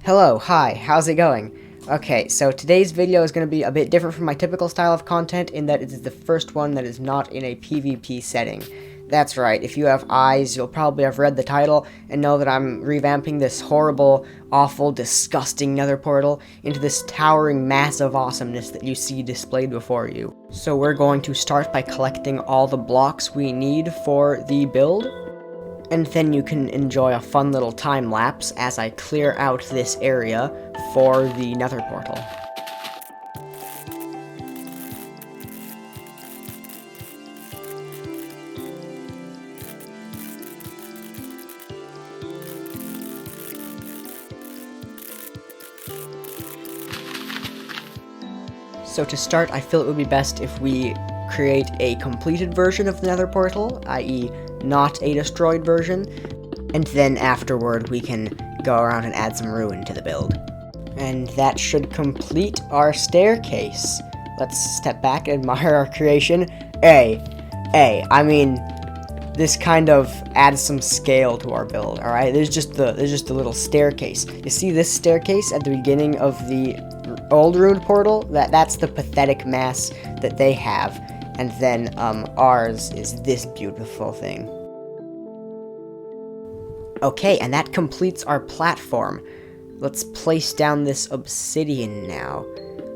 Hello, hi, how's it going? Okay, so today's video is going to be a bit different from my typical style of content in that it is the first one that is not in a PvP setting. That's right, if you have eyes, you'll probably have read the title and know that I'm revamping this horrible, awful, disgusting nether portal into this towering mass of awesomeness that you see displayed before you. So we're going to start by collecting all the blocks we need for the build. And then you can enjoy a fun little time lapse as I clear out this area for the nether portal. So to start, I feel it would be best if we create a completed version of the nether portal, i.e. not a destroyed version, and then afterward we can go around and add some ruin to the build. And that should complete our staircase. Let's step back and admire our creation. I mean, this kind of adds some scale to our build, alright? There's just a little staircase. You see this staircase at the beginning of the old ruined portal? That's the pathetic mass that they have. And then, ours is this beautiful thing. Okay, and that completes our platform. Let's place down this obsidian now.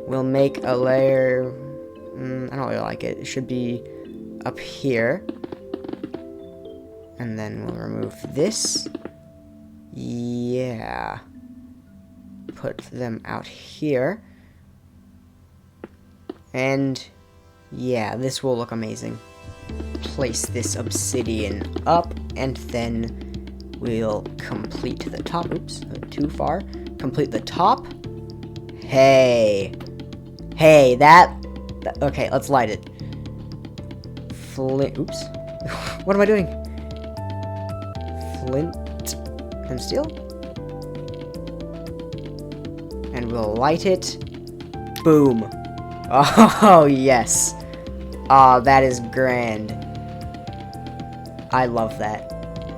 We'll make a layer... I don't really like it. It should be up here. And then we'll remove this. Yeah. Put them out here. And... yeah, this will look amazing. Place this obsidian up, and then we'll complete the top. Oops, too far. Complete the top. Hey, that okay, let's light it. Flint, oops. What am I doing? Flint and steel. And we'll light it. Boom. Oh, yes. Oh, that is grand. I love that.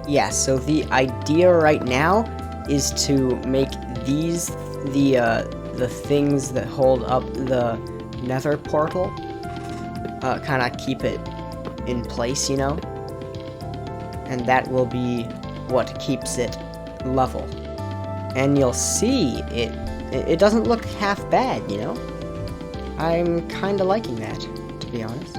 Yeah, so the idea right now is to make these the things that hold up the nether portal. Kind of keep it in place, you know? And that will be what keeps it level. And you'll see it doesn't look half bad, you know? I'm kinda liking that, to be honest.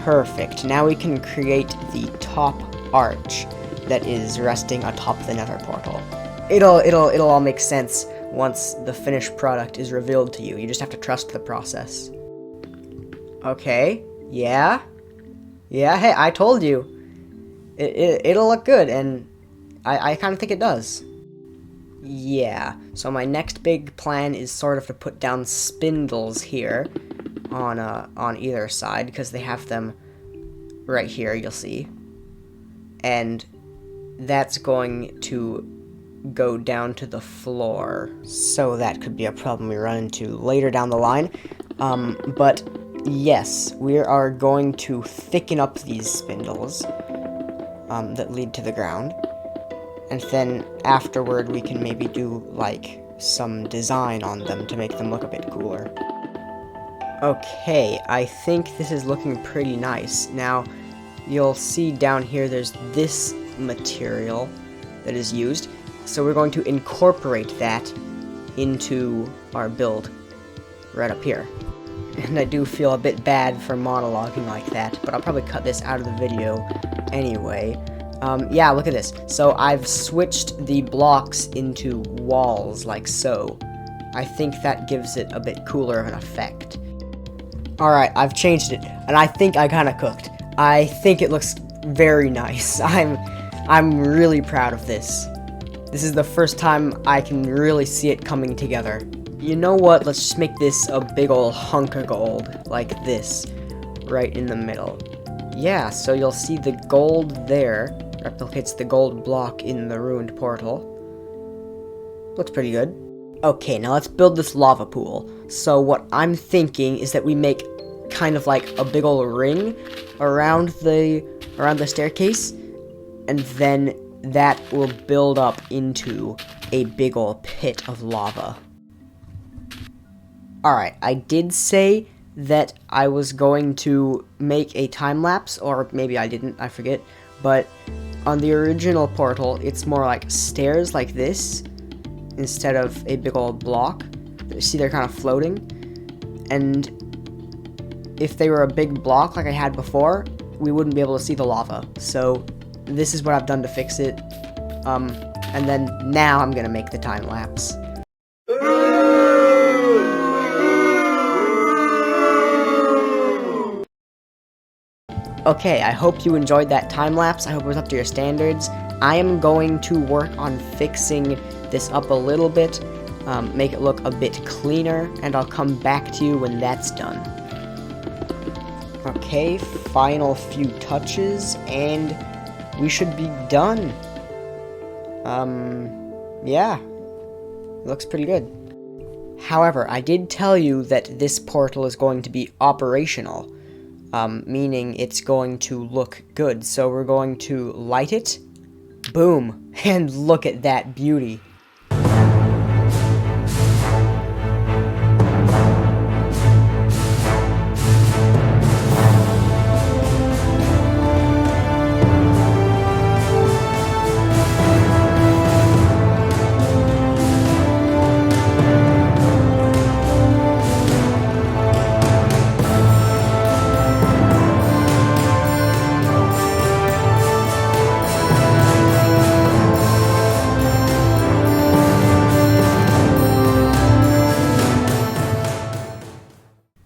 Perfect. Now we can create the top arch that is resting atop the nether portal. It'll all make sense once the finished product is revealed to you. You just have to trust the process. Okay. Yeah. Yeah, hey, I told you. It'll look good, and I kinda think it does. Yeah, so my next big plan is sort of to put down spindles here on either side, because they have them right here, you'll see. And that's going to go down to the floor, so that could be a problem we run into later down the line. But yes, we are going to thicken up these spindles that lead to the ground. And then afterward, we can maybe do, like, some design on them to make them look a bit cooler. Okay, I think this is looking pretty nice. Now, you'll see down here there's this material that is used. So we're going to incorporate that into our build right up here. And I do feel a bit bad for monologuing like that, but I'll probably cut this out of the video anyway. Yeah, look at this. So I've switched the blocks into walls, like so. I think that gives it a bit cooler of an effect. Alright, I've changed it, and I think I kinda cooked. I think it looks very nice. I'm really proud of this. This is the first time I can really see it coming together. You know what? Let's just make this a big ol' hunk of gold, like this, right in the middle. Yeah, so you'll see the gold there replicates the gold block in the ruined portal. Looks pretty good. Okay, now let's build this lava pool. So what I'm thinking is that we make kind of like a big ol' ring around the staircase, and then that will build up into a big ol' pit of lava. Alright, I did say that I was going to make a time-lapse, or maybe I didn't, I forget, but on the original portal, it's more like stairs like this, instead of a big old block. See, they're kind of floating, and if they were a big block like I had before, we wouldn't be able to see the lava. So this is what I've done to fix it, and then now I'm gonna make the time-lapse. Okay, I hope you enjoyed that time-lapse. I hope it was up to your standards. I am going to work on fixing this up a little bit, make it look a bit cleaner, and I'll come back to you when that's done. Okay, final few touches, and we should be done. Yeah, it looks pretty good. However, I did tell you that this portal is going to be operational. Meaning it's going to look good. So we're going to light it. Boom. And look at that beauty.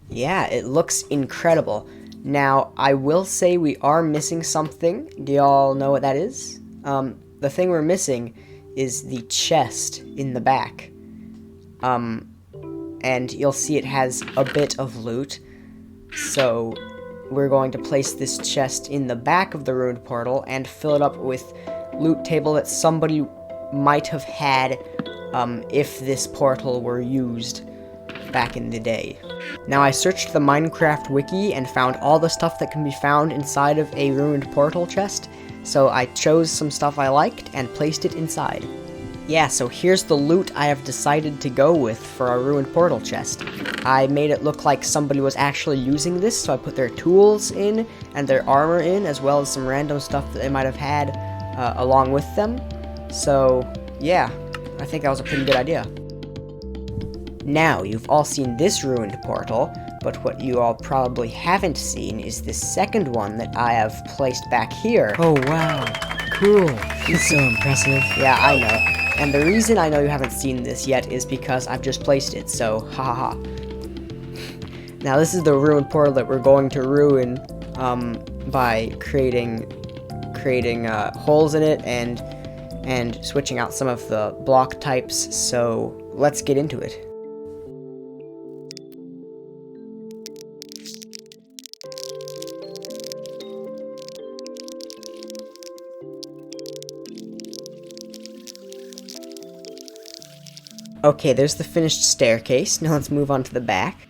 Yeah, it looks incredible. Now, I will say we are missing something. Do y'all know what that is? The thing we're missing is the chest in the back. And you'll see it has a bit of loot. So, we're going to place this chest in the back of the ruined portal and fill it up with loot table that somebody might have had if this portal were used back in the day. Now, I searched the Minecraft wiki and found all the stuff that can be found inside of a ruined portal chest, so I chose some stuff I liked and placed it inside. Yeah, so here's the loot I have decided to go with for our ruined portal chest. I made it look like somebody was actually using this, so I put their tools in and their armor in, as well as some random stuff that they might have had along with them. So, yeah, I think that was a pretty good idea. Now, you've all seen this ruined portal, but what you all probably haven't seen is the second one that I have placed back here. Oh wow, cool. It's so impressive. Yeah, I know. And the reason I know you haven't seen this yet is because I've just placed it, so ha ha ha. Now, this is the ruined portal that we're going to ruin by creating holes in it and switching out some of the block types, so let's get into it. Okay, there's the finished staircase. Now let's move on to the back.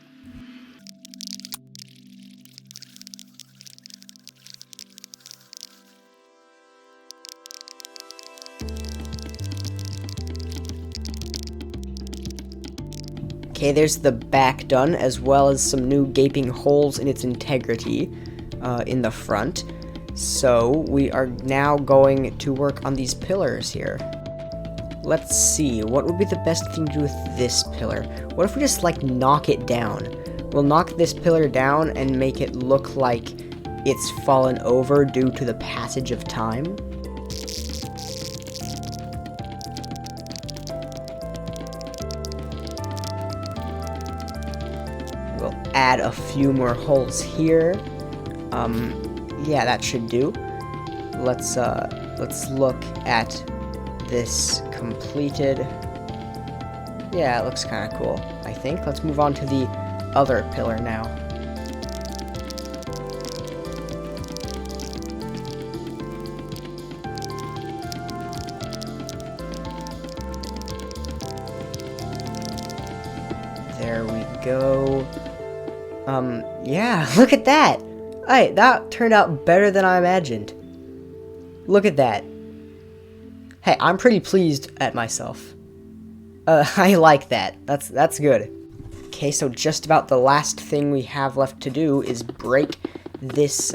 Okay, there's the back done, as well as some new gaping holes in its integrity in the front. So we are now going to work on these pillars here. Let's see, what would be the best thing to do with this pillar? What if we just, like, knock it down? We'll knock this pillar down and make it look like it's fallen over due to the passage of time. We'll add a few more holes here. Yeah, that should do. Let's look at this completed. Yeah, it looks kind of cool, I think. Let's move on to the other pillar now. There we go. Yeah, look at that! Hey, that turned out better than I imagined. Look at that. Hey, I'm pretty pleased at myself. I like that. That's good. Okay, so just about the last thing we have left to do is break this,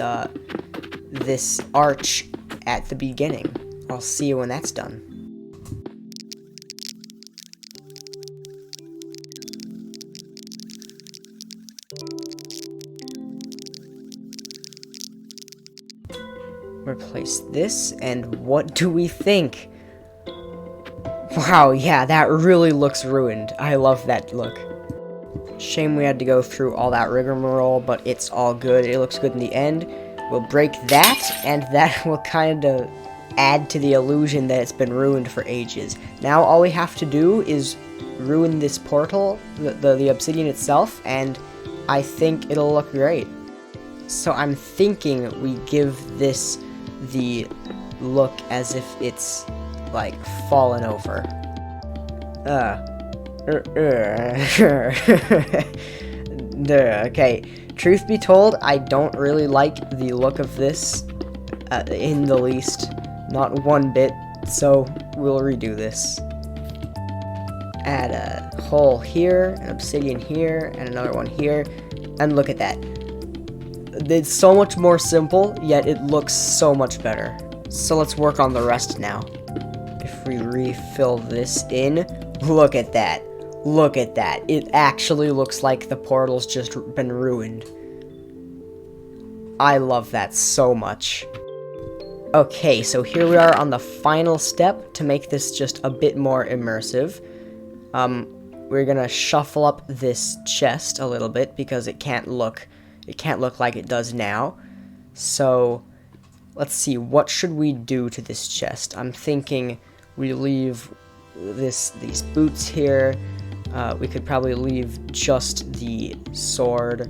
this arch at the beginning. I'll see you when that's done. Replace this, and what do we think? Wow, yeah, that really looks ruined. I love that look. Shame we had to go through all that rigmarole, but it's all good. It looks good in the end. We'll break that, and that will kind of add to the illusion that it's been ruined for ages. Now all we have to do is ruin this portal, the obsidian itself, and I think it'll look great. So I'm thinking we give this the look as if it's, like, fallen over. Okay, truth be told, I don't really like the look of this in the least. Not one bit, so we'll redo this. Add a hole here, an obsidian here, and another one here, and look at that. It's so much more simple, yet it looks so much better. So let's work on the rest now. If we refill this in, look at that. Look at that. It actually looks like the portal's just been ruined. I love that so much. Okay, so here we are on the final step to make this just a bit more immersive. We're gonna shuffle up this chest a little bit because it can't look like it does now. So let's see, what should we do to this chest? I'm thinking we leave these boots here. We could probably leave just the sword.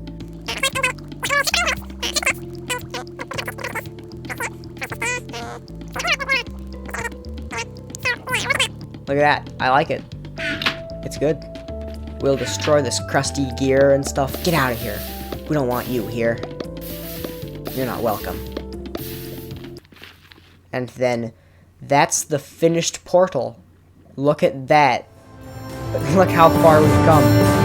Look at that. I like it. It's good. We'll destroy this crusty gear and stuff. Get out of here. We don't want you here. You're not welcome. And then that's the finished portal. Look at that. Look how far we've come.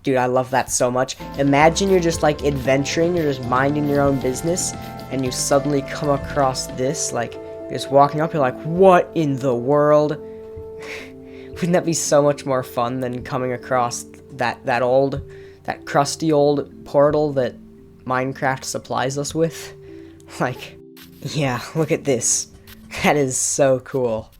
Dude, I love that so much. Imagine you're just, like, adventuring, you're just minding your own business, and you suddenly come across this, like, you're just walking up, you're like, what in the world? Wouldn't that be so much more fun than coming across that crusty old portal that Minecraft supplies us with? Like, yeah, look at this. That is so cool.